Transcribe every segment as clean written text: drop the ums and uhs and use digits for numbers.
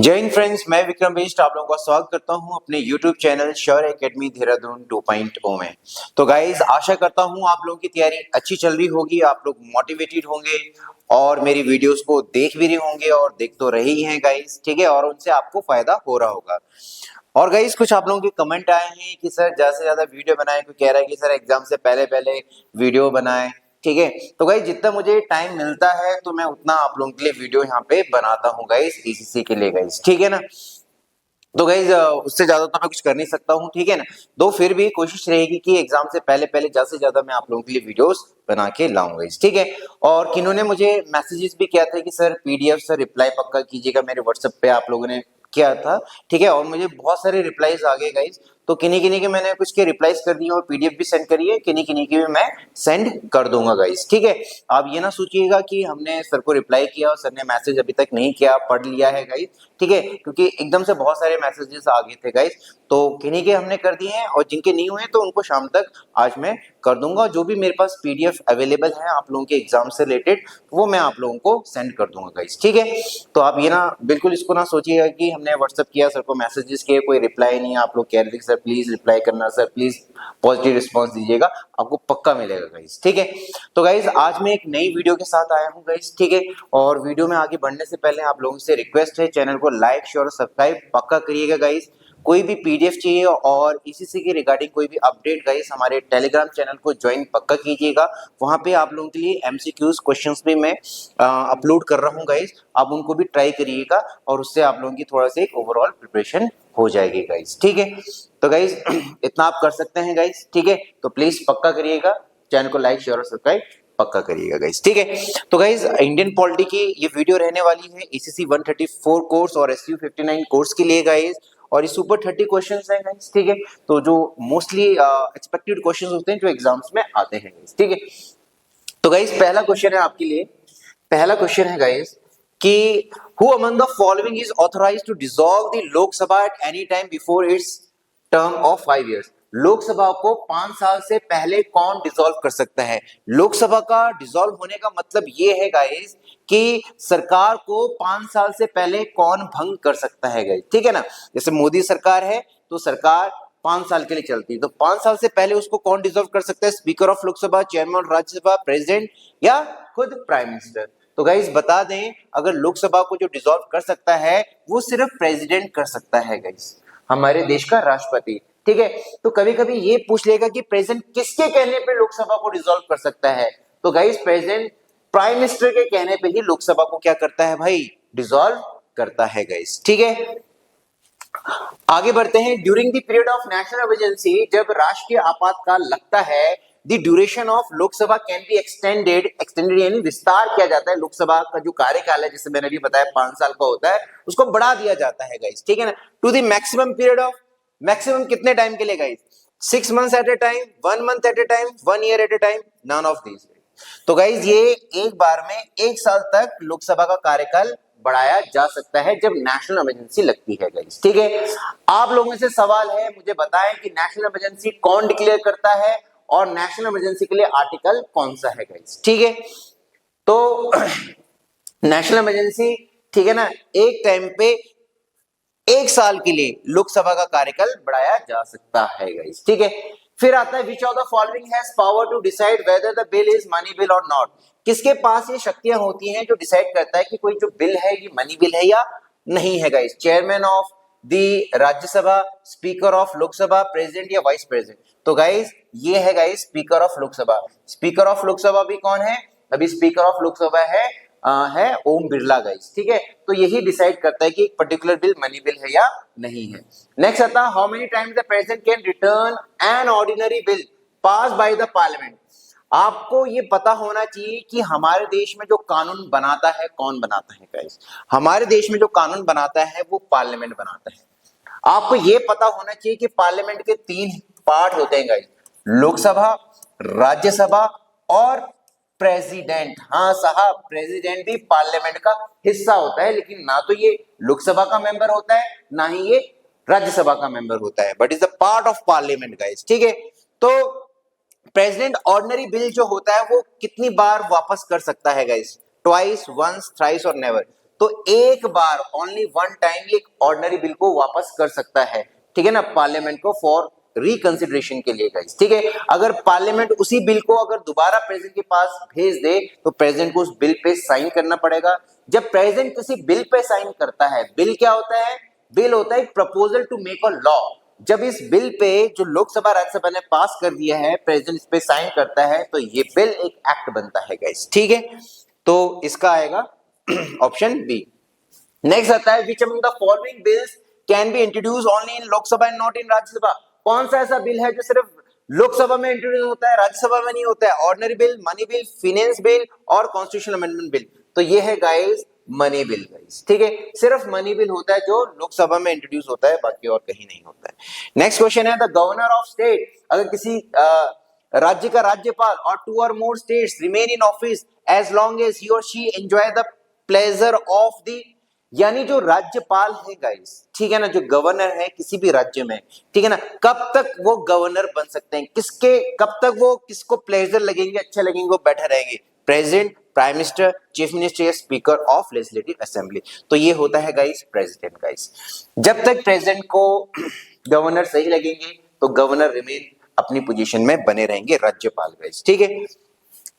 जय हिंद फ्रेंड्स, मैं विक्रम बेस्ट आप लोगों का स्वागत करता हूं अपने YouTube चैनल शौर्य एकेडमी देहरादून 2.0 में। तो गाइज, आशा करता हूं आप लोगों की तैयारी अच्छी चल रही होगी, आप लोग मोटिवेटेड होंगे और मेरी वीडियोस को देख भी रहे होंगे और देख तो रहे ही हैं गाइज, ठीक है, और उनसे आपको फायदा हो रहा होगा। और गाइज, कुछ आप लोगों के कमेंट आए हैं कि सर ज्यादा से ज्यादा वीडियो बनाए, कोई कह रहा है कि सर एग्जाम से पहले पहले वीडियो बनाए। ठीक है, तो गाइज जितना मुझे टाइम मिलता है तो मैं उतना आप लोगों के लिए वीडियो यहाँ पे बनाता हूँ गाइज, ईसीसी के लिए गाइज, ठीक है ना। तो गाइज उससे ज्यादा तो मैं कुछ कर नहीं सकता हूँ, ठीक है ना। तो फिर भी कोशिश रहेगी कि एग्जाम से पहले पहले ज्यादा से ज्यादा मैं आप लोगों के लिए वीडियोस बना के लाऊं गाइज, ठीक है। और किन्होंने मुझे मैसेजेस भी किया था कि सर पीडीएफ सर रिप्लाई पक्का कीजिएगा, मेरे व्हाट्सएप पे आप लोगों ने किया था, ठीक है, और मुझे बहुत सारे रिप्लाईज आ गए गाइज। तो किन्हीं किन्हीं के मैंने कुछ के रिप्लाईज कर दिए और पीडीएफ भी सेंड करी है, किन्हीं किन्हीं की भी मैं सेंड कर दूंगा गाइज, ठीक है। आप ये ना सोचिएगा कि हमने सर को रिप्लाई किया और सर ने मैसेज अभी तक नहीं किया, पढ़ लिया है गाइज, ठीक है, क्योंकि एकदम से बहुत सारे मैसेजेस आ गए थे गाइज। तो किन्हीं के हमने कर दिए हैं और जिनके नहीं हुए तो उनको शाम तक आज मैं कर दूंगा। जो भी मेरे पास पीडीएफ अवेलेबल है आप लोगों के एग्जाम से रिलेटेड, वो मैं आप लोगों को सेंड कर दूंगा गाइज, ठीक है। तो आप ये ना बिल्कुल इसको ना सोचिएगा कि हमने व्हाट्सएप किया, सर को मैसेजेस किए, कोई रिप्लाई नहीं, आप लोग कह रहे थे सर प्लीज रिप्लाई करना, सर प्लीज पॉजिटिव रिस्पॉन्स दीजिएगा, आपको पक्का मिलेगा गाइज, ठीक है। तो गाइज आज मैं एक नई वीडियो के साथ आया हूँ गाइज, ठीक है। और वीडियो में आगे बढ़ने से पहले आप लोगों से रिक्वेस्ट है, चैनल को लाइक शेयर और सब्सक्राइब पक्का करिएगा गाइज। कोई भी पीडीएफ चाहिए और ईसीसी के रिगार्डिंग कोई भी अपडेट गाइस, हमारे टेलीग्राम चैनल को ज्वाइन पक्का कीजिएगा। वहां पे आप लोगों के लिए एमसीक्यूज क्वेश्चंस भी मैं अपलोड कर रहा हूं गाइस, आप उनको भी ट्राई करिएगा और उससे आप लोगों की थोड़ा सा एक ओवरऑल प्रिपरेशन हो जाएगी गाइस, ठीक है। तो गाइस इतना आप कर सकते हैं गाइस, ठीक है। तो प्लीज पक्का करिएगा, चैनल को लाइक शेयर और सब्सक्राइब पक्का करिएगा गाइस, ठीक है। तो गाइस इंडियन पॉलिटी की ये वीडियो रहने वाली है ईसीसी 134 कोर्स और एसयू 59 कोर्स के लिए गाइस, और इस ऊपर 30 क्वेश्चंस हैं गाइस, ठीक है। तो जो मोस्टली एक्सपेक्टेड क्वेश्चंस होते हैं जो एग्जाम्स में आते हैं गाइस, ठीक है। तो गाइस पहला क्वेश्चन है आपके लिए, पहला क्वेश्चन है गाइस कि who among the following is authorised to dissolve the Lok Sabha at any time before its term of 5 years. Lok Sabha को 5 साल से पहले कौन डिसॉल्व कर सकता है। लोकसभा का डिसॉल्व होने का मतलब ये है गाइस कि सरकार को 5 साल से पहले कौन भंग कर सकता है गाइस, ठीक है ना। जैसे मोदी सरकार है तो सरकार 5 साल के लिए चलती है, तो 5 साल से पहले उसको कौन डिसॉल्व कर सकता है। Speaker of Lok Sabha, chairman of Rajya Sabha, president या खुद प्राइम मिनिस्टर। तो गाइस बता दें, अगर लोकसभा को जो डिसॉल्व कर सकता है वो सिर्फ प्रेसिडेंट कर सकता है गाइस, हमारे देश का राष्ट्रपति, ठीक है। तो कभी कभी ये पूछ लेगा कि प्रेसिडेंट किसके कहने पे लोकसभा को डिसॉल्व कर सकता है। तो गाइस प्रेसिडेंट प्राइम मिनिस्टर के कहने पे ही लोकसभा को क्या करता है भाई, डिसॉल्व करता है गाइस, ठीक है। आगे बढ़ते हैं। During the period of national emergency, जब राष्ट्रीय आपातकाल लगता है, the duration of Lok Sabha can be extended यानी विस्तार किया जाता है। लोकसभा का जो कार्यकाल है, जैसे मैंने अभी बताया 5 साल का होता है, उसको बढ़ा दिया जाता है गाइस, ठीक है ना। To the maximum period of, maximum कितने टाइम के लिए guys, 6 months at a time, 1 month at a time, 1 year at a time, none of these. तो गाइस ये एक बार में 1 साल तक लोकसभा का कार्यकाल बढ़ाया जा सकता है जब नेशनल इमरजेंसी लगती है गाइस, ठीक है। आप लोगों से सवाल है, मुझे बताएं कि नेशनल इमरजेंसी कौन डिक्लेयर करता है और नेशनल इमरजेंसी के लिए आर्टिकल कौन सा है गाइस, ठीक है। तो नेशनल इमरजेंसी, ठीक है ना, एक टाइम पे 1 साल के लिए लोकसभा का कार्यकाल बढ़ाया जा सकता है गाइस, ठीक है। फिर आता है which of the following has power to decide whether the bill is money bill और नॉट। किसके पास ये शक्तियां होती हैं जो डिसाइड करता है कि कोई जो बिल है ये मनी बिल है या नहीं है guys. Chairman of the Rajya Sabha, speaker of Lok Sabha, president या वाइस प्रेसिडेंट। तो गाइस ये है guys speaker of Lok Sabha. Speaker of Lok Sabha भी कौन है, अभी स्पीकर ऑफ लोकसभा है ओम बिरला गाइस, ठीक है। तो यही डिसाइड करता है कि एक पर्टिकुलर बिल मनी बिल है या नहीं है। नेक्स्ट आता है how many times the president can return an ordinary bill pass by the parliament. आपको ये पता होना चाहिए कि हमारे देश में जो कानून बनाता है कौन बनाता है गाइस, हमारे देश में जो कानून बनाता है वो पार्लियामेंट बनाता है। आपको ये पता होना चाहिए कि पार्लियामेंट के 3 पार्ट होते हैं गाइस, लोकसभा, राज्यसभा और प्रेसिडेंट। हाँ साहब, प्रेसिडेंट भी पार्लियामेंट का हिस्सा होता है, लेकिन ना तो ये लोकसभा का मेंबर होता है ना ही ये राज्यसभा का मेंबर होता है, but is a part of parliament guys, ठीक है। तो प्रेसिडेंट ऑर्डिनरी बिल जो होता है वो कितनी बार वापस कर सकता है गाइस, ट्वाइस, वंस, थ्राइस और नेवर। तो एक बार ओनली वन टाइम ये ऑर्डिनरी बिल को वापस कर सकता है, ठीक है ना, पार्लियामेंट को फॉर रिकंसिडरेशन के लिए गाइस, ठीक है। अगर पार्लियामेंट उसी बिल को अगर दोबारा प्रेसिडेंट के पास भेज दे तो प्रेसिडेंट को उस बिल पे साइन करना पड़ेगा। जब प्रेसिडेंट किसी बिल पे साइन करता है, बिल क्या होता है, बिल होता है proposal to make a law. जब इस बिल पे जो लोकसभा राज्यसभा ने पास कर दिया है, प्रेसिडेंट इस पे साइन करता है, तो ये बिल एक एक्ट बनता है गाइस, ठीक है। तो इसका आएगा ऑप्शन बी। नेक्स्ट आता है which among the following bills can be introduce only in Lok Sabha and not in Rajya Sabha. कौन सा ऐसा बिल है जो सिर्फ लोकसभा में इंट्रोड्यूस होता है, राज्यसभा में नहीं होता है? Ordinary bill, money bill, finance bill और कॉन्स्टिट्यूशनल अमेंडमेंट बिल। तो ये है गाइस मनी बिल गाइस, ठीक है। सिर्फ मनी बिल होता है जो लोकसभा में इंट्रोड्यूस होता है, बाकी और कहीं नहीं होता है। नेक्स्ट क्वेश्चन है द गवर्नर ऑफ स्टेट, अगर किसी राज्य का राज्यपाल और two or more states remain in office as long as he or she enjoy the pleasure of the, यानी जो राज्यपाल है गाइस, ठीक है ना, जो गवर्नर है किसी भी राज्य में, ठीक है ना, कब तक वो गवर्नर बन सकते हैं, किसके, कब तक वो किसको प्लेजर लगेंगे, अच्छे लगेंगे, वो बैठे रहेंगे? President, prime minister, chief minister या स्पीकर ऑफ लेजिस्लेटिव असेंबली। तो ये होता है गाइस प्रेसिडेंट गाइस। जब तक प्रेसिडेंट को गवर्नर सही लगेंगे तो गवर्नर रिमेन अपनी पोजीशन में बने रहेंगे, राज्यपाल गाइस, ठीक है।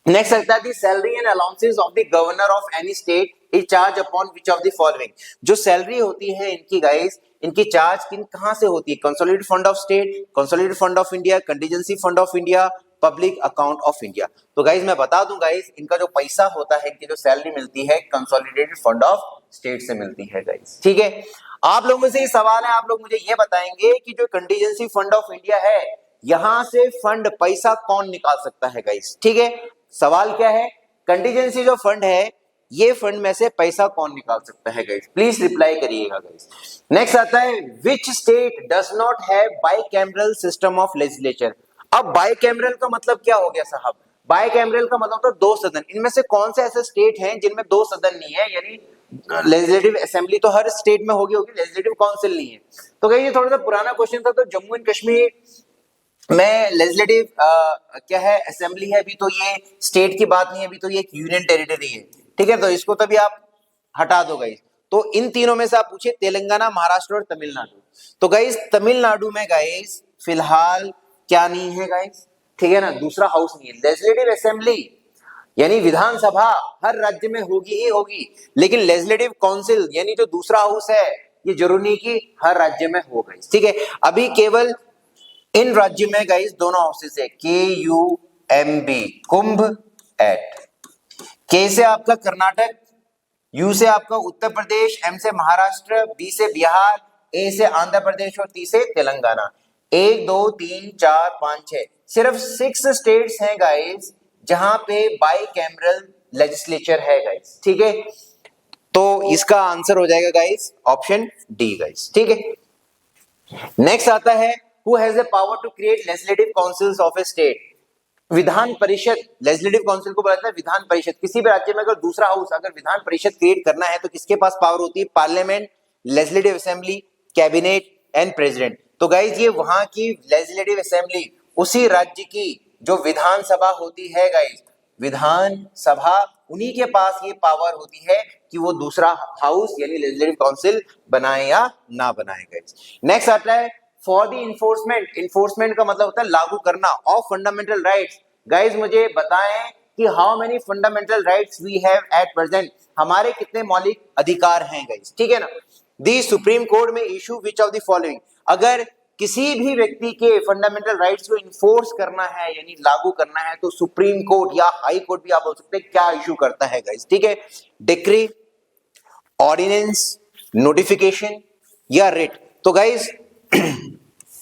नेक्स्ट आता है salary and allowances of the governor of any state is charge upon which of the following. जो सैलरी होती है इनकी गाइस, इनकी चार्ज किन कहां से होती है? Consolidated fund of state, consolidated fund of India, contingency fund of India, public account of India. तो गाइस मैं बता दूं गाइस, इनका जो पैसा होता है, इनकी जो सैलरी मिलती है, कंसोलिडेटेड फंड ऑफ स्टेट से मिलती है गाइस, ठीक है। आप लोगों से ये सवाल है, आप लोग मुझे ये बताएंगे कि जो कंटीजेंसी फंड ऑफ इंडिया है, यहां से फंड पैसा कौन निकाल सकता है गाइस, ठीक है। सवाल क्या है, कंटीजेंसी जो फंड है, ये फंड में से पैसा कौन निकाल सकता है गाइस? प्लीज रिप्लाई करिएगा गाइस। नेक्स्ट आता है which state does not have bicameral system of legislature. अब बाइकैमरल का मतलब क्या हो गया साहब? बाइकैमरल का मतलब तो दो सदन। इनमें से कौन से ऐसे स्टेट हैं जिनमें दो सदन नहीं है? यानी लेजिस्लेटिव असेंबली तो हर स्टेट में होगी, लेजिस्लेटिव काउंसिल नहीं है। तो गाइस ये थोड़ा सा पुराना क्वेश्चन था, तो जम्मू एंड कश्मीर में लेजिस्लेटिव क्या है, असेंबली है, अभी तो ये स्टेट की बात नहीं है, अभी तो ये एक यूनियन टेरिटरी है, ठीक है। तो इसको तभी आप हटा दो गाइस। तो इन तीनों में से आप पूछे तेलंगाना, महाराष्ट्र और तमिलनाडु। तो गाइस तमिलनाडु में गाइस फिलहाल क्या नहीं है गाइस, ठीक है ना, दूसरा हाउस नहीं है। लेजिस्लेटिव असेंबली यानी विधानसभा हर राज्य में होगी ही होगी, लेकिन लेजिस्लेटिव काउंसिल यानी जो दूसरा हाउस है, ये जरूरी नहीं कि हर राज्य में हो गाइस, ठीक है। अभी केवल इन राज्य में गाइस दोनों हाउसेस है, KUMB, कुंभ एट। के से आपका कर्नाटक, यू से आपका उत्तर प्रदेश, एम से महाराष्ट्र, बी से बिहार, ए से आंध्र प्रदेश और टी से तेलंगाना। 1 2 3 4 5 6 सिर्फ 6 स्टेट्स हैं गाइस जहां पे बाइकैमरल लेजिस्लेचर है गाइस, ठीक है। तो इसका आंसर हो जाएगा गाइस ऑप्शन डी गाइस, ठीक है। नेक्स्ट आता है who has the power to create legislative councils of a state। Vidhan Parishad, legislative council को बोला जाता है विधान परिषद। किसी भी राज्य में अगर दूसरा हाउस अगर विधान परिषद क्रिएट करना है तो किसके पास पावर होती है? Parliament, legislative assembly, cabinet and president. तो गाइज ये वहां की लेजिस्लेटिव असेंबली, उसी राज्य की जो विधानसभा होती है गाइज, विधानसभा, उन्हीं के पास ये पावर होती है कि वो दूसरा हाउस यानी लेजिस्लेटिव काउंसिल बनाए या ना बनाए गाइज। नेक्स्ट आता है फॉर द इन्फोर्समेंट। इन्फोर्समेंट का मतलब होता है लागू करना ऑफ फंडामेंटल राइट्स। गाइज मुझे बताएं कि how many fundamental rights we have at present, हमारे कितने मौलिक अधिकार हैं गाइज, ठीक है ना। दी सुप्रीम कोर्ट में issue which of the following, अगर किसी भी व्यक्ति के फंडामेंटल राइट्स को इन्फोर्स करना है यानी लागू करना है तो सुप्रीम कोर्ट या हाई कोर्ट भी आप बोल सकते हैं क्या इशू करता है गाइज, ठीक है। डिक्री, ऑर्डिनेंस, नोटिफिकेशन या रिट। तो गाइज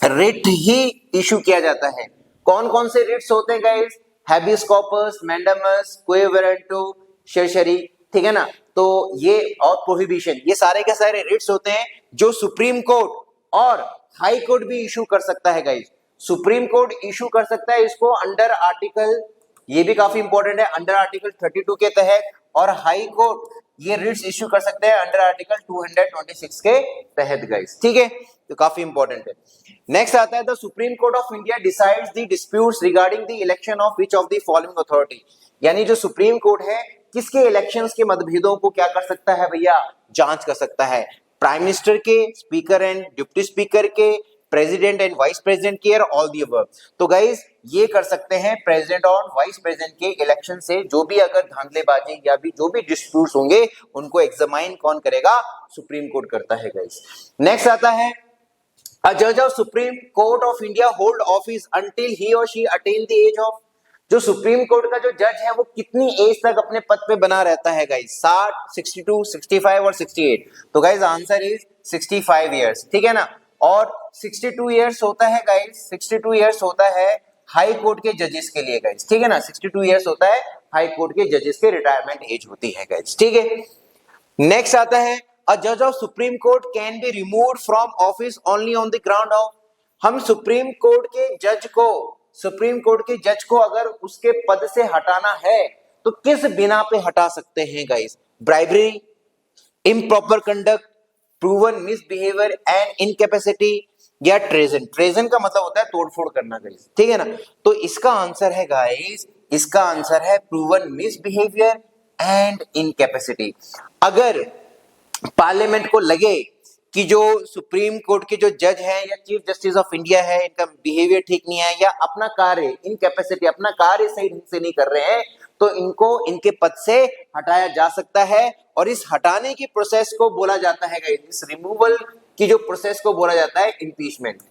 रिट ही इशू किया जाता है। कौन कौन से रिट्स होते हैं गाइस? हैबियस कॉर्पस, मैंडामस, क्वे वारंटो, सर्सरी, ठीक है ना। तो ये और प्रोहिबिशन, ये सारे के सारे रिट्स होते हैं जो सुप्रीम कोर्ट और हाई कोर्ट भी इशू कर सकता है गाइस। सुप्रीम कोर्ट इशू कर सकता है इसको अंडर आर्टिकल, ये भी काफी इंपॉर्टेंट है, अंडर आर्टिकल 32 के तहत, और हाई कोर्ट ये रिट्स इशू कर सकते हैं अंडर आर्टिकल 226 के तहत गाइस, ठीक है। तो काफी इंपॉर्टेंट है। नेक्स्ट आता है the supreme court of India decides the disputes regarding the election of which of the following authority. यानी जो सुप्रीम कोर्ट है किसके इलेक्शंस के मतभेदों को क्या कर सकता है भैया, जांच कर सकता है, प्राइम मिनिस्टर के, स्पीकर एंड डिप्टी स्पीकर के, प्रेसिडेंट एंड वाइस प्रेसिडेंट के, ऑल दी अबव। तो गाइस ये कर सकते हैं प्रेसिडेंट और वाइस प्रेसिडेंट के इलेक्शन से जो भी अगर धांधलेबाजी या भी जो भी डिस्प्यूट्स होंगे उनको एग्जामाइन कौन करेगा, सुप्रीम कोर्ट करता है गाइस। नेक्स्ट आता है A judge of Supreme Court of India hold office until he or she attain the age of, जो सुप्रीम कोर्ट का जो जज है वो कितनी एज तक अपने पद पे बना रहता है गाइस, 60, 62, 65 और 68। तो गाइस आंसर इज 65 इयर्स, ठीक है ना। और 62 इयर्स होता है गाइस, 62 इयर्स होता है हाई कोर्ट के जजेस के लिए गाइस, ठीक है ना। 62 इयर्स होता है हाई कोर्ट के जजेस के रिटायरमेंट एज होती है गाइस, ठीक है। नेक्स्ट आता है A judge of Supreme Court can be removed from office only on the ground of, हम सुप्रीम कोर्ट के जज को अगर उसके पद से हटाना है तो किस बिना पे हटा सकते हैं guys, bribery, improper conduct, proven misbehaviour and incapacity, या ट्रेजन। ट्रेजन का मतलब होता है तोड़फोड़ करना गाइस, ठीक है ना। तो इसका आंसर है गाइस, इसका आंसर है प्रूवन मिसबिहेवियर एंड इनकैपेसिटी। अगर पार्लियामेंट को लगे कि जो सुप्रीम कोर्ट के जो जज हैं या चीफ जस्टिस ऑफ इंडिया है इनका बिहेवियर ठीक नहीं है या अपना कार्य इनकैपेसिटी, अपना कार्य सही ढंग से नहीं कर रहे हैं, तो इनको इनके पद से हटाया जा सकता है। और इस हटाने की प्रोसेस को बोला जाता है, इस रिमूवल की जो प्रोसेस को बोला जाता है इम्पीचमेंट।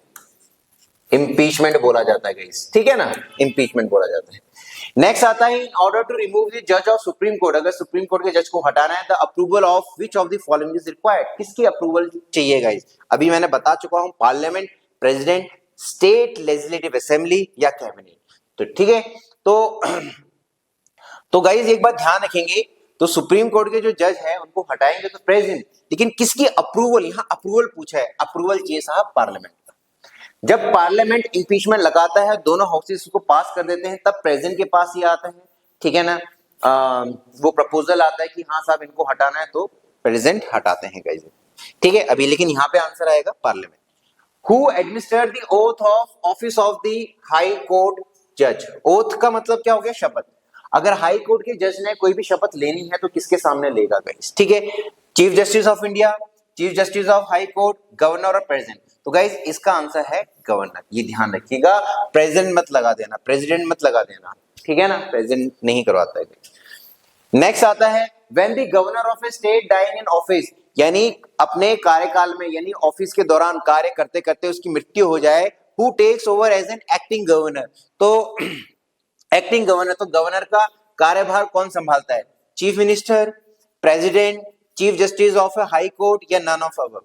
इम्पीचमेंट बोला जाता है गाइस, ठीक है ना, इम्पीचमेंट बोला जाता है। नेक्स्ट आता है in order to remove the जज ऑफ सुप्रीम कोर्ट, अगर सुप्रीम कोर्ट के जज को हटाना है the approval of which of the following is required, किसकी अप्रूवल चाहिए गाइस। अभी मैंने बता चुका हूं, parliament, president, state legislative assembly या कैबिनेट। तो ठीक है, तो गाइस एक बात ध्यान रखेंगे, तो सुप्रीम कोर्ट के जो जज है उनको हटाएंगे तो प्रेसिडेंट, लेकिन किसकी अप्रूवल, यहां अप्रूवल पूछा है, अप्रूवल चाहिए साहब पार्लियामेंट। जब पार्लियामेंट इंपीचमेंट लगाता है, दोनों हाउसेस उसको पास कर देते हैं, तब प्रेसिडेंट के पास ही आता है, ठीक है ना। वो प्रपोजल आता है कि हाँ साहब इनको हटाना है, तो प्रेसिडेंट हटाते हैं गाइस, ठीक है। अभी लेकिन यहाँ पे आंसर आएगा parliament. Who administer the oath of office of the high court जज। ओथ का मतलब क्या हो गया, शपथ। अगर हाई कोर्ट के जज ने कोई भी शपथ लेनी है तो किसके सामने लेगा गाइस, ठीक है। Chief justice of India, chief justice of high court, governor और प्रेसिडेंट। तो गाइस इसका आंसर है गवर्नर, ये ध्यान रखिएगा, प्रेसिडेंट मत लगा देना, प्रेसिडेंट मत लगा देना, ठीक है ना, प्रेसिडेंट नहीं करवाता है। नेक्स्ट आता है when the governor of a state dying in office, यानी अपने कार्यकाल में, यानी ऑफिस के दौरान कार्य करते करते उसकी मृत्यु हो जाए, who takes over as an acting governor. तो एक्टिंग गवर्नर, तो गवर्नर का कार्यभार कौन संभालता है, chief minister, president, chief justice of a high court या नन ऑफ अबव,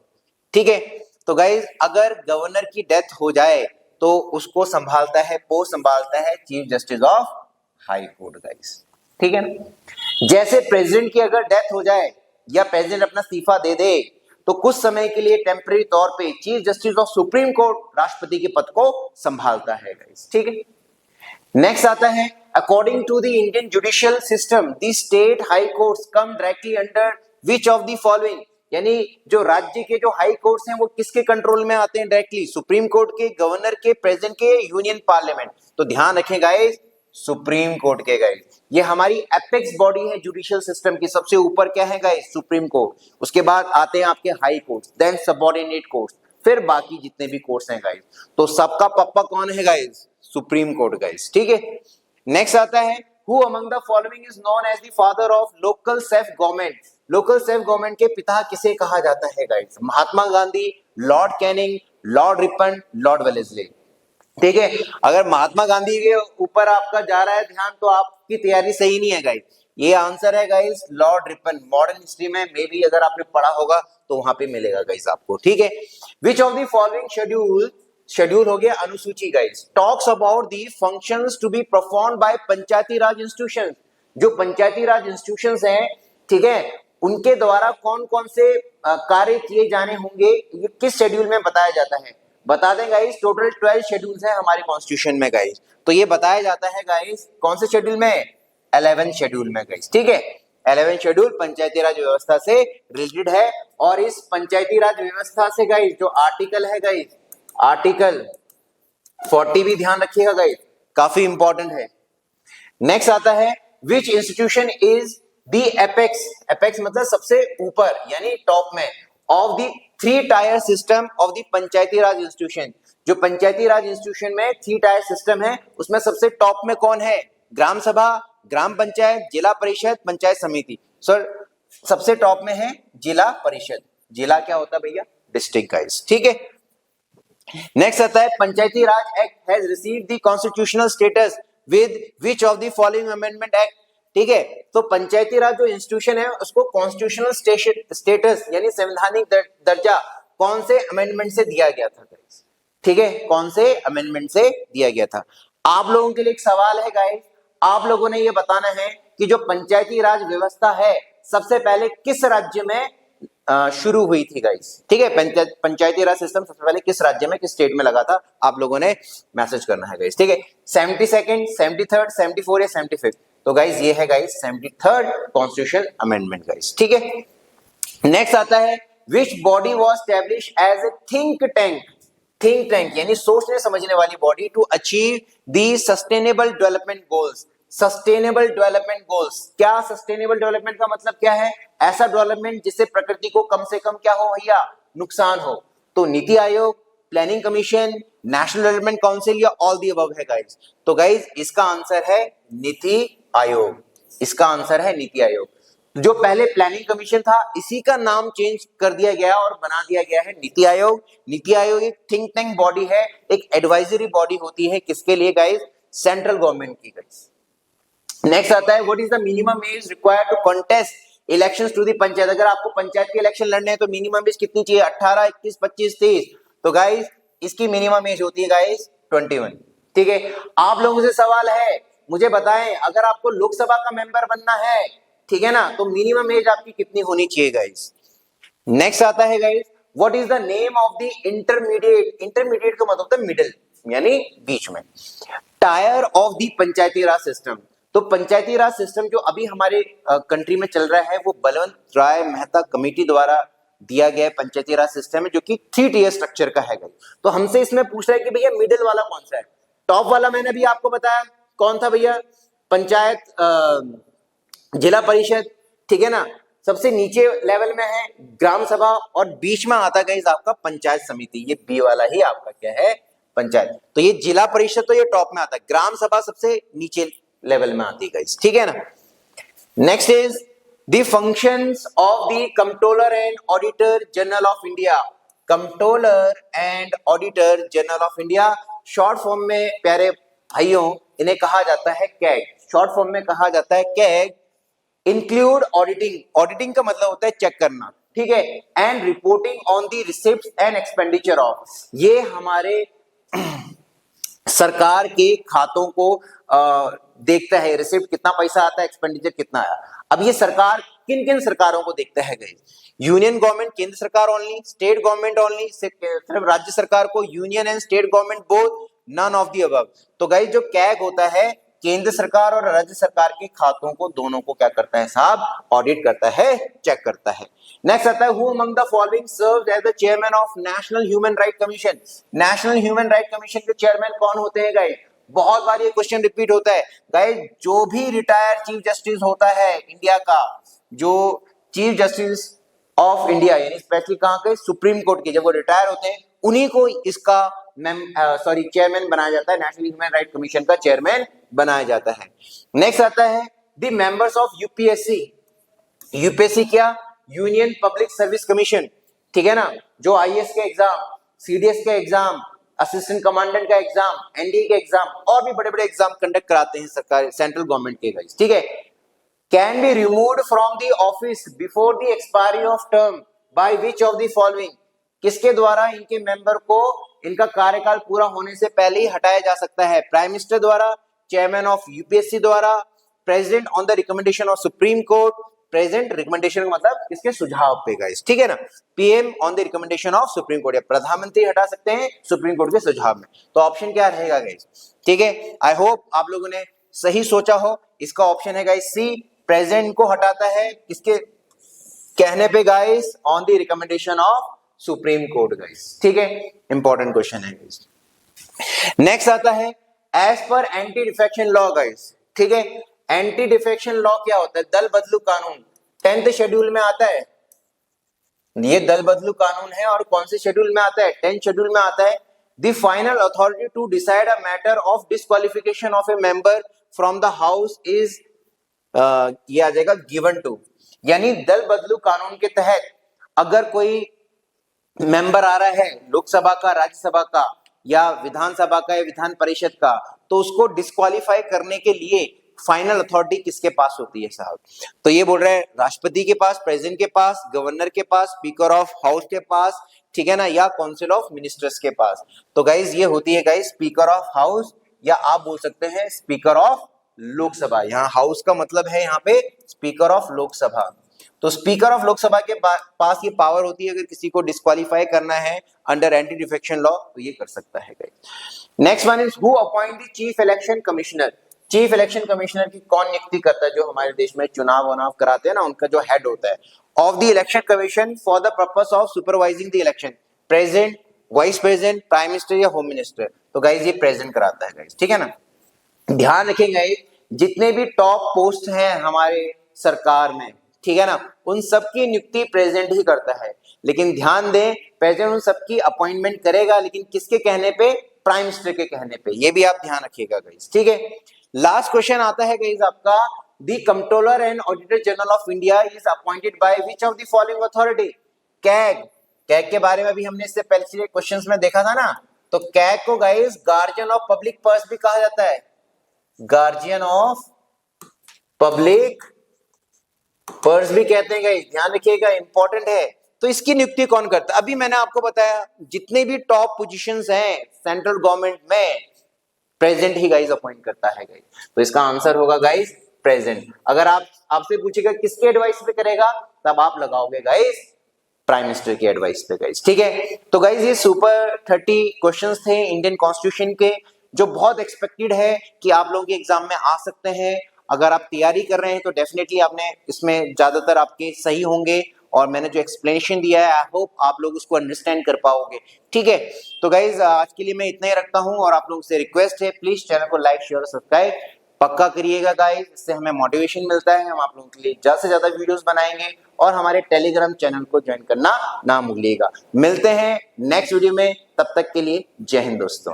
ठीक है। तो गाइज अगर गवर्नर की डेथ हो जाए तो उसको संभालता है, पोस्ट संभालता है chief justice of high court guys, ठीक है ना। जैसे प्रेसिडेंट की अगर डेथ हो जाए या प्रेसिडेंट अपना इस्तीफा दे दे तो कुछ समय के लिए टेम्परेरी तौर पे chief justice of supreme court राष्ट्रपति के पद को संभालता है गाइज, ठीक है। नेक्स्ट आता है according to the Indian judicial system the state high courts come directly under which of the following, यानी जो राज्य के जो हाई कोर्ट्स हैं वो किसके कंट्रोल में आते हैं डायरेक्टली, सुप्रीम कोर्ट के, गवर्नर के, प्रेसिडेंट के, यूनियन पार्लियामेंट। तो ध्यान रखें गाइस, सुप्रीम कोर्ट के गाइस, ये हमारी एपेक्स बॉडी है जुडिशियल सिस्टम की, सबसे ऊपर क्या है गाइस, सुप्रीम कोर्ट, उसके बाद आते हैं आपके high courts, then subordinate courts, फिर बाकी जितने भी कोर्ट्स हैं गाइस। तो सबका पप्पा कौन है गाइस, सुप्रीम कोर्ट गाइस, ठीक है। नेक्स्ट आता है who among the following is known as the father of local self government. Local self government के पिता किसे कहा जाता है guys, Mahatma Gandhi, Lord Canning, Lord Ripon, Lord Wellesley, ठीक है। अगर महात्मा गांधी के ऊपर आपका जा रहा है ध्यान तो आपकी तैयारी सही नहीं है गाइस, ये आंसर है guys Lord Ripon. Modern history में मे भी अगर आपने पढ़ा होगा तो वहां पे मिलेगा गाइस आपको, ठीक है। Which of the following schedule हो गया अनुसूची guys, talks about the functions to be performed by Panchayati Raj institutions. जो पंचायती राज इंस्टीट्यूशंस हैं, ठीक है, उनके द्वारा कौन कौन से कार्य किए जाने होंगे, ये किस शेड्यूल में बताया जाता है, बता दें गाइस। टोटल 12 शेड्यूल्स हैं हमारे कॉन्स्टिट्यूशन में गाइस, तो ये बताया जाता है गाइस कौन से शेड्यूल में, 11 शेड्यूल में गाइस, ठीक है। 11 शेड्यूल पंचायती राज व्यवस्था से रिलेटेड है, और इस पंचायती राज व्यवस्था से गाइस जो आर्टिकल है गाइस, आर्टिकल 40 भी ध्यान रखिएगा गाइस, काफी इंपॉर्टेंट है। नेक्स्ट आता है विच institution is the apex, apex मतलब सबसे ऊपर यानी टॉप में, of the three tier system of the Panchayati Raj institution, जो पंचायती राज इंस्टीट्यूशन में थ्री टायर सिस्टम है उसमें सबसे टॉप में कौन है? ग्राम सभा, ग्राम पंचायत, जिला परिषद, पंचायत समिति। सर सबसे टॉप में है जिला परिषद। जिला क्या होता है भैया? डिस्ट्रिक्ट गाइस, ठीक है। नेक्स्ट आता है Panchayati Raj act has received the constitutional status with which of the following amendment act, ठीक है। तो पंचायती राज जो इंस्टीट्यूशन है उसको कॉन्स्टिट्यूशनल स्टेटस यानी संवैधानिक दर्जा कौन से अमेंडमेंट से दिया गया था गाइस, ठीक है, कौन से अमेंडमेंट से दिया गया था। आप लोगों के लिए एक सवाल है गाइस, आप लोगों ने ये बताना है कि जो पंचायती राज व्यवस्था है सबसे पहले किस राज्य में शुरू हुई थी गाइस, ठीक है। पंचायती राज सिस्टम सबसे पहले किस राज्य में, किस स्टेट में लगा था, आप लोगों ने मैसेज करना है गाइस, ठीक है। 72nd, 73rd, 74 या 75th, तो गाइस ये है guys 73rd constitution amendment guys, ठीक है। नेक्स्ट आता है which body was establish as a think tank, think tank यानी सोचने समझने वाली body to achieve the sustainable development goals. Sustainable development goals, क्या सस्टेनेबल डेवलपमेंट का मतलब क्या है? ऐसा डेवलपमेंट जिससे प्रकृति को कम से कम क्या हो भैया? नुकसान हो। तो NITI Aayog, planning commission, national development council या ऑल दी अबव है गाइस। तो गाइस इसका आंसर है नीति आयोग, इसका आंसर है नीति आयोग। जो पहले प्लानिंग कमीशन था इसी का नाम चेंज कर दिया गया और बना दिया गया है नीति आयोग। नीति आयोग एक थिंक टैंक बॉडी है, एक एडवाइजरी बॉडी होती है, किसके लिए गाइस? सेंट्रल गवर्नमेंट की गाइस। नेक्स्ट आता है what is the minimum age required to contest elections to the panchayat. अगर आपको पंचायत के इलेक्शन लड़ने हैं तो मिनिमम एज कितनी चाहिए? 18, 21, 25, 30। तो गाइस इसकी मिनिमम एज होती है गाइस 21, ठीक है। आप लोगों से सवाल है, मुझे बताएं अगर आपको लोकसभा का मेंबर बनना है, ठीक है ना, तो मिनिमम एज आपकी कितनी होनी चाहिए गाइस। नेक्स्ट आता है guys what is the name of the intermediate. Intermediate का मतलब होता है मिडिल यानी बीच में, tyre of the Panchayati Raj system. तो पंचायती राज सिस्टम जो अभी हमारे कंट्री में चल रहा है वो बलवंत राय मेहता कमेटी द्वारा दिया गया पंचायती राज सिस्टम है, जो कि 3 टियर स्ट्रक्चर का है। तो हमसे इसमें पूछ रहा है कि भैया मिडिल वाला कौन सा है? टॉप वाला मैंने अभी आपको बताया कौन था भैया? पंचायत, जिला परिषद, ठीक है ना। सबसे नीचे लेवल में है ग्राम सभा और बीच में आता है आपका पंचायत समिति। ये बी वाला ही आपका क्या है? पंचायत। तो ये जिला परिषद तो ये टॉप में आता है, ग्राम सभा सबसे नीचे लेवल में आती है, ठीक है ना। Next is the functions of the controller and auditor general of India. Controller and auditor general of India short form में प्यारे भाइयों इन्हें कहा जाता है कैग, शॉर्ट फॉर्म में कहा जाता है कैग। इंक्लूड ऑडिटिंग, ऑडिटिंग का मतलब होता है चेक करना, ठीक है, and reporting on the receipts and expenditure of. ये हमारे सरकार के खातों को देखता है, रिसिप्ट कितना पैसा आता है, एक्सपेंडिचर कितना आया। अब ये सरकार किन किन सरकारों को देखता है गाइस? यूनियन गवर्नमेंट, केंद्र सरकार ओनली, स्टेट गवर्नमेंट ओनली, सिर्फ राज्य सरकार को, union and state government both, none of the above. तो गाइस जो कैग होता है केंद्र सरकार और राज्य सरकार के खातों को दोनों को क्या करता है साहब? ऑडिट करता है, चेक करता है। नेक्स्ट आता है who among the following served as the chairman of national human right commission. National human right commission के चेयरमैन कौन होते हैं गाइस? बहुत बार ये क्वेश्चन रिपीट होता है गाइस। जो भी रिटायर्ड चीफ जस्टिस होता है इंडिया का, जो चीफ जस्टिस ऑफ इंडिया यानी स्पेशली कहां के? सुप्रीम कोर्ट के, जब वो रिटायर होते हैं उन्हीं को इसका चेयरमैन बनाया जाता है, नेशनल ह्यूमन राइट कमीशन का चेयरमैन बनाया जाता है। नेक्स्ट आता है the members of UPSC. UPSC क्या? यूनियन पब्लिक सर्विस कमीशन, ठीक है ना, जो आईएएस के एग्जाम, सीडीएस के एग्जाम, असिस्टेंट कमांडेंट का एग्जाम, एनडीए के एग्जाम और भी बड़े बड़े एग्जाम कंडक्ट कराते हैं सरकार, सेंट्रल गवर्नमेंट के गाइस, ठीक है। Can be removed from the office before the expiry of term by which of the following. किसके द्वारा इनके मेंबर को इनका कार्यकाल पूरा होने से पहले ही हटाया जा सकता है? प्राइम मिनिस्टर द्वारा, चेयरमैन ऑफ यूपीएससी द्वारा, president on the recommendation of supreme court. Present recommendation का मतलब किसके सुझाव पे गाइस, ठीक है ना। PM on the recommendation of supreme court, या प्रधानमंत्री हटा सकते हैं सुप्रीम कोर्ट के सुझाव में। तो ऑप्शन क्या रहेगा गाइस, ठीक है। आई होप आप लोगों ने सही सोचा हो। इसका ऑप्शन है गाइस सी, प्रेजेंट को हटाता है किसके कहने पे guys? On the recommendation of supreme court guys, ठीक है। इंपॉर्टेंट क्वेश्चन है गाइस। नेक्स्ट आता है as per anti defection law guys, ठीक है। एंटी डिफेक्शन लॉ क्या होता है? दल बदलू कानून 10th शेड्यूल में आता है। ये दल बदलू कानून है और कौन से शेड्यूल में आता है? 10th शेड्यूल में आता है। The final authority to decide a matter of disqualification of a member from the house is ये आ जाएगा गिवन टू। यानी दल बदलू कानून के तहत अगर कोई मेंबर आ रहा है लोकसभा का, राज्यसभा का या विधानसभा का या विधान परिषद का, तो उसको डिस्क्वालीफाई करने के लिए फाइनल अथॉरिटी किसके पास होती है साहब? तो ये बोल रहे हैं राष्ट्रपति के पास, प्रेसिडेंट के पास, गवर्नर के पास, स्पीकर ऑफ हाउस के पास, ठीक है ना, या काउंसिल ऑफ मिनिस्टर्स के पास। तो गाइज ये होती है गाइज स्पीकर ऑफ हाउस, या आप बोल सकते हैं स्पीकर ऑफ लोकसभा। यहाँ हाउस का मतलब है यहाँ पे स्पीकर ऑफ लोकसभा। तो स्पीकर ऑफ लोकसभा के पास ये पावर होती है, अगर किसी को डिस्क्वालीफाई करना है अंडर एंटी डिफेक्शन लॉ तो ये कर सकता है guys. Next one is who appoint the chief election commissioner. Chief election commissioner की कौन नियुक्ति करता है? जो हमारे देश में चुनाव वनाव कराते हैं ना, उनका जो हेड होता है। Of the election commission for the purpose of supervising the election, president, vice president, prime minister या होम मिनिस्टर। तो गाइस ये प्रेसिडेंट कराता है गाइस, ठीक है ना। ध्यान रखेंगे जितने भी टॉप पोस्ट हैं हमारे सरकार में, ठीक है ना, उन सबकी नियुक्ति प्रेसिडेंट ही करता है। लेकिन ध्यान दें प्रेसिडेंट उन सबकी अपॉइंटमेंट करेगा, लेकिन किसके कहने पे? प्राइम मिनिस्टर के कहने पे। ये भी आप ध्यान रखिएगा गाइस, ठीक है। लास्ट क्वेश्चन आता है गाइस आपका, the controller and auditor general of India is appointed by which of the following authority? CAG. CAG के बारे में भी हमने इससे पहले क्वेश्चंस में देखा था ना। तो कैग को guys guardian of public purse भी कहा जाता है। गार्जियन ऑफ पब्लिक पर्स भी कहते हैं गाइस, ध्यान रखिएगा, इंपॉर्टेंट है। तो इसकी नियुक्ति कौन करता है? अभी मैंने आपको बताया जितने भी टॉप पोजीशंस हैं सेंट्रल गवर्नमेंट में, प्रेसिडेंट ही गाइस अपॉइंट करता है गाइस। तो इसका आंसर होगा गाइस प्रेसिडेंट। अगर आपसे पूछेगा किसके एडवाइस पे करेगा, तब आप लगाओगे गाइस प्राइम मिनिस्टर की एडवाइस पे गाइस, ठीक है। तो गाइस ये सुपर 30 क्वेश्चंस थे इंडियन कॉन्स्टिट्यूशन के, जो बहुत एक्सपेक्टेड है कि आप लोगों के एग्जाम में आ सकते हैं। अगर आप तैयारी कर रहे हैं तो डेफिनेटली आपने इसमें ज्यादातर आपके सही होंगे, और मैंने जो एक्सप्लेनेशन दिया है आई होप आप लोग उसको अंडरस्टैंड कर पाओगे, ठीक है। तो गाइज आज के लिए मैं इतना ही रखता हूं, और आप लोगों से रिक्वेस्ट है प्लीज चैनल को लाइक शेयर और सब्सक्राइब पक्का करिएगा गाइज, इससे हमें मोटिवेशन मिलता है। हम आप लोगों के लिए ज्यादा से ज्यादा वीडियोस बनाएंगे, और हमारे टेलीग्राम चैनल को ज्वाइन करना ना भूलिएगा। मिलते हैं नेक्स्ट वीडियो में, तब तक के लिए जय हिंद दोस्तों।